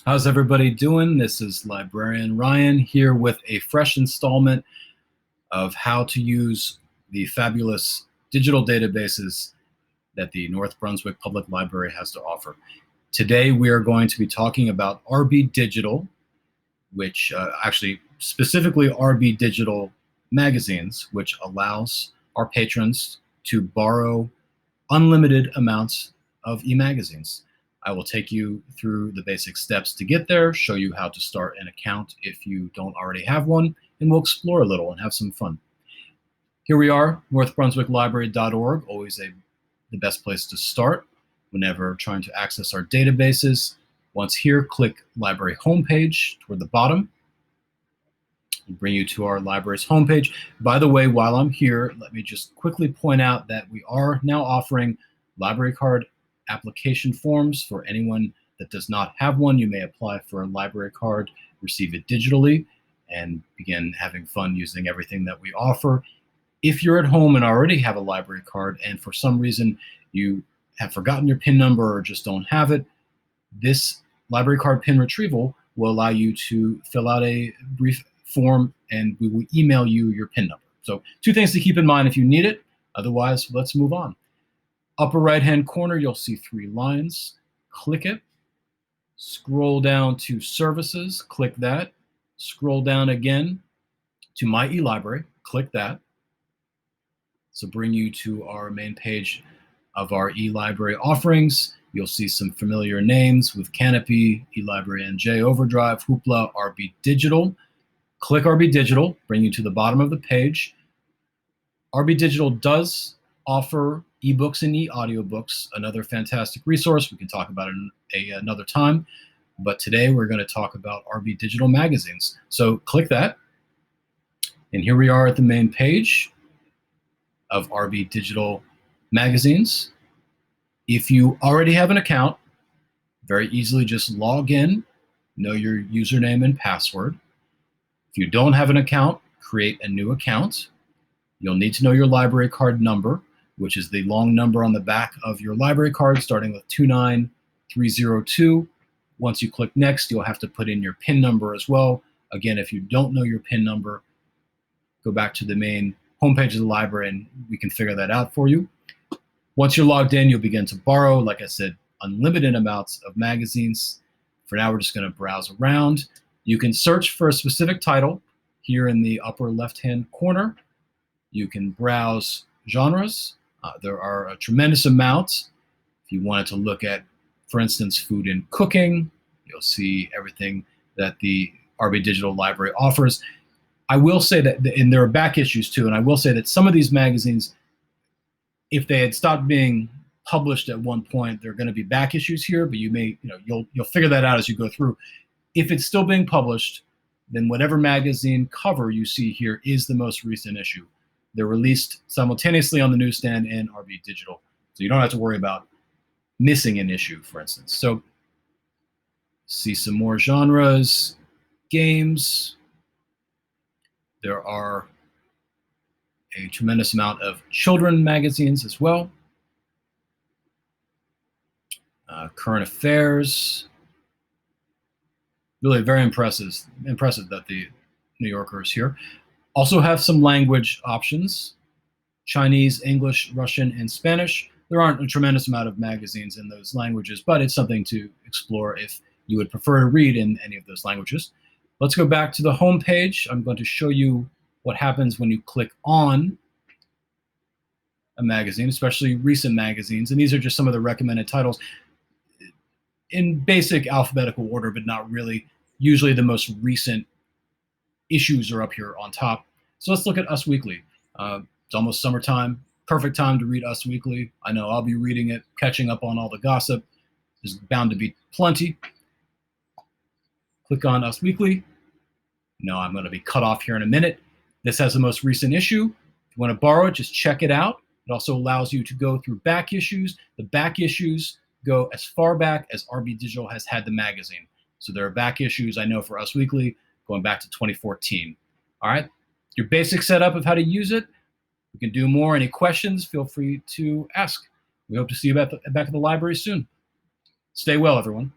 How's everybody doing? This is Librarian Ryan here with a fresh installment of how to use the fabulous digital databases that the North Brunswick Public Library has to offer. Today we are going to be talking about RBDigital, which actually specifically RBDigital Magazines, which allows our patrons to borrow unlimited amounts of e-magazines. I will take you through the basic steps to get there, show you how to start an account if you don't already have one, and we'll explore a little and have some fun. Here we are, northbrunswicklibrary.org, always the best place to start whenever trying to access our databases. Once here, click Library Homepage toward the bottom. It'll bring you to our library's homepage. By the way, while I'm here, let me just quickly point out that we are now offering library card application forms for anyone that does not have one. You may apply for a library card, receive it digitally, and begin having fun using everything that we offer. If you're at home and already have a library card and for some reason you have forgotten your PIN number or just don't have it, this library card PIN retrieval will allow you to fill out a brief form and we will email you your PIN number. So two things to keep in mind if you need it. Otherwise, let's move on. Upper right-hand corner, you'll see three lines. Click it. Scroll down to Services. Click that. Scroll down again to My eLibrary. Click that. So bring you to our main page of our eLibrary offerings. You'll see some familiar names with Canopy, eLibrary NJ Overdrive, Hoopla, RBDigital. Click RBDigital, bring you to the bottom of the page. RBDigital does offer ebooks and e-audiobooks, another fantastic resource. We can talk about it another time. But today we're going to talk about RBDigital Magazines. So click that. And here we are at the main page of RBDigital Magazines. If you already have an account, very easily just log in, know your username and password. If you don't have an account, create a new account. You'll need to know your library card number, which is the long number on the back of your library card, starting with 29302. Once you click Next, you'll have to put in your PIN number as well. Again, if you don't know your PIN number, go back to the main homepage of the library and we can figure that out for you. Once you're logged in, you'll begin to borrow, like I said, unlimited amounts of magazines. For now, we're just going to browse around. You can search for a specific title here in the upper left-hand corner. You can browse genres. There are a tremendous amount. If you wanted to look at, for instance, food and cooking, you'll see everything that the RBDigital library offers. I will say that, and there are back issues too, and I will say that some of these magazines, if they had stopped being published at one point, there are going to be back issues here, but you'll figure that out as you go through. If it's still being published, then whatever magazine cover you see here is the most recent issue. They're released simultaneously on the newsstand and RBDigital, so you don't have to worry about missing an issue, for instance. So see some more genres, games. There are a tremendous amount of children magazines as well. Current affairs. Really very impressive that the New Yorker is here. Also have some language options: Chinese, English, Russian, and Spanish. There aren't a tremendous amount of magazines in those languages, but it's something to explore if you would prefer to read in any of those languages. Let's go back to the home page. I'm going to show you what happens when you click on a magazine, especially recent magazines. And these are just some of the recommended titles in basic alphabetical order, but not really. Usually the most recent issues are up here on top. So let's look at Us Weekly. It's almost summertime. Perfect time to read Us Weekly. I know I'll be reading it, catching up on all the gossip. There's bound to be plenty. Click on Us Weekly. No, I'm going to be cut off here in a minute. This has the most recent issue. If you want to borrow it, just check it out. It also allows you to go through back issues. The back issues go as far back as RBDigital has had the magazine. So there are back issues, I know, for Us Weekly going back to 2014. All right, your basic setup of how to use it. We can do more. Any questions, feel free to ask. We hope to see you back at the library soon. Stay well, everyone.